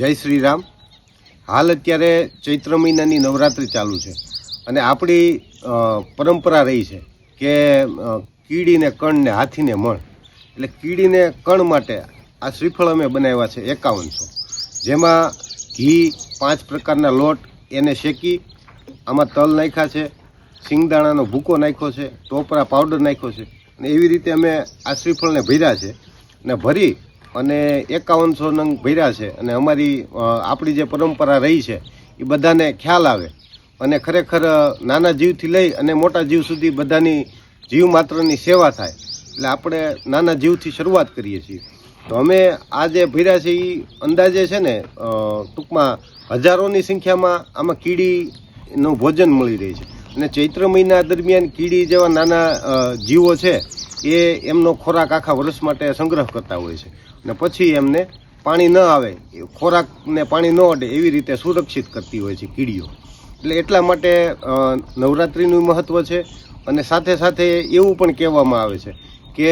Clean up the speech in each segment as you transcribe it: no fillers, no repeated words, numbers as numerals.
જય શ્રી રામ। હાલ અત્યારે ચૈત્ર મહિનાની નવરાત્રિ ચાલુ છે અને આપણી પરંપરા રહી છે કે કીડીને કણ ને હાથીને મણ, એટલે કીડીને કણ માટે આ શ્રીફળ અમે બનાવ્યા છે 5100, જેમાં ઘી 5 પ્રકારના લોટ એને શેકી આમાં તલ નાખ્યા છે, સિંગદાણાનો ભૂકો નાખ્યો છે, ટોપરા પાવડર નાખ્યો છે અને એવી રીતે અમે આ શ્રીફળને ભર્યા છે અને ભરી અને 5100 નંગ ભર્યા છે। અને અમારી આપણી જે પરંપરા રહી છે એ બધાને ખ્યાલ આવે અને ખરેખર નાના જીવથી લઈ અને મોટા જીવ સુધી બધાની જીવ માત્રની સેવા થાય, એટલે આપણે નાના જીવથી શરૂઆત કરીએ છીએ। તો અમે આ જે ભર્યા છે એ અંદાજે છે ને ટૂંકમાં હજારોની સંખ્યામાં આમાં કીડીનું ભોજન મળી રહે છે અને ચૈત્ર મહિના દરમિયાન કીડી જેવા નાના જીવો છે એ એમનો ખોરાક આખા વર્ષ માટે સંગ્રહ કરતા હોય છે અને પછી એમને પાણી ન આવે, ખોરાકને પાણી ન અડે એવી રીતે સુરક્ષિત કરતી હોય છે કીડીઓ। એટલે એટલા માટે નવરાત્રિનું મહત્ત્વ છે અને સાથે સાથે એવું પણ કહેવામાં આવે છે કે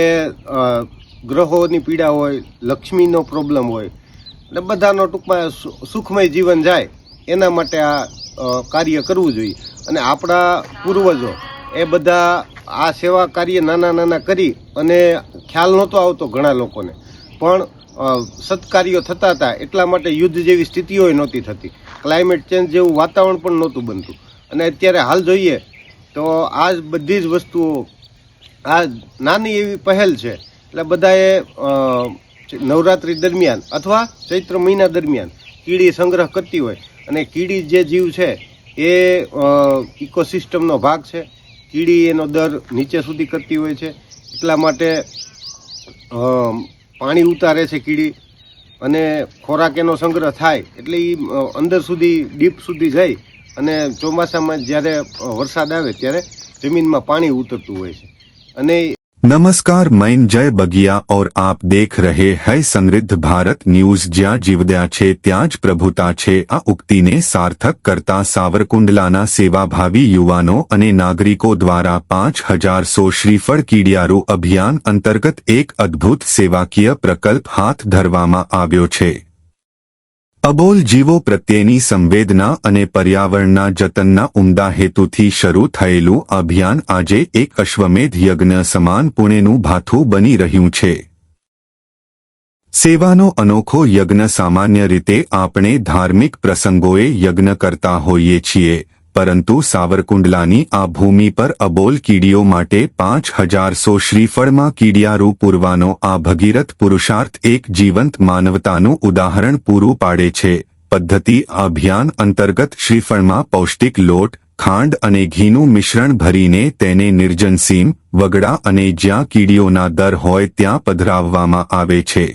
ગ્રહોની પીડા હોય, લક્ષ્મીનો પ્રોબ્લેમ હોય એટલે બધાનો ટૂંકમાં સુખમય જીવન જાય એના માટે આ કાર્ય કરવું જોઈએ। અને આપણા પૂર્વજો એ બધા આ સેવા કાર્ય નાના નાના કરી અને ખ્યાલ નહોતો આવતો ઘણા લોકોને, પણ સત્કાર્યો થતા હતા એટલા માટે યુદ્ધ જેવી સ્થિતિઓ નહોતી થતી, ક્લાઇમેટ ચેન્જ જેવું વાતાવરણ પણ નહોતું બનતું। અને અત્યારે હાલ જોઈએ તો આ બધી જ વસ્તુઓ આ નાની એવી પહેલ છે, એટલે બધાએ નવરાત્રિ દરમિયાન અથવા ચૈત્ર મહિના દરમિયાન કીડી સંગ્રહ કરતી હોય અને કીડી જે જીવ છે એ ઇકોસિસ્ટમનો ભાગ છે, કીડી એનો દર નીચે સુધી કરતી હોય છે, એટલા માટે પાણી ઉતારે છે કીડી અને ખોરાક એનો સંગ્રહ થાય એટલે એ અંદર સુધી ડીપ સુધી જાય અને ચોમાસામાં જ્યારે વરસાદ આવે ત્યારે જમીનમાં પાણી ઉતરતું હોય છે। અને नमस्कार, मैं जय बगिया और आप देख रहे हैं समृद्ध भारत न्यूज। ज्या जीवदया छे त्याज प्रभुता छे आ उक्तिने सार्थक करता सावरकुंडलाना सेवाभावी युवानो अने नागरिको द्वारा 5100 श्रीफळ कीडियारू अभियान अंतर्गत एक अद्भुत सेवाकीय प्रकल्प हाथ धरवामां आव्यो छे। अबोल जीवो प्रत्येनी संवेदना अने पर्यावरणना जतनना उमदा हेतुथी शरू थयेलुं अभियान आजे एक अश्वमेध यज्ञ समान पुण्यनुं भाथुं बनी रह्युं छे। सेवानो अनोखो यज्ञ सामान्य रीते आपणे धार्मिक प्रसंगोए यज्ञ करता होईए छीए, परंतु सावरकुंडलानी आ भूमि पर अबोल कीड़ीओ माटे 5100 श्रीफळमां कीडियारू पूरवानो आ भगीरथ पुरुषार्थ एक जीवंत मानवतानुं उदाहरण पूरुं पाडे छे। पद्धति अभियान अंतर्गत श्रीफळमां पौष्टिक लोट, खांड अने घीनुं मिश्रण भरीने तेने निर्जन सीम, वगड़ा अने ज्यां कीड़ीओना दर होय त्यां पधराववामां आवे छे।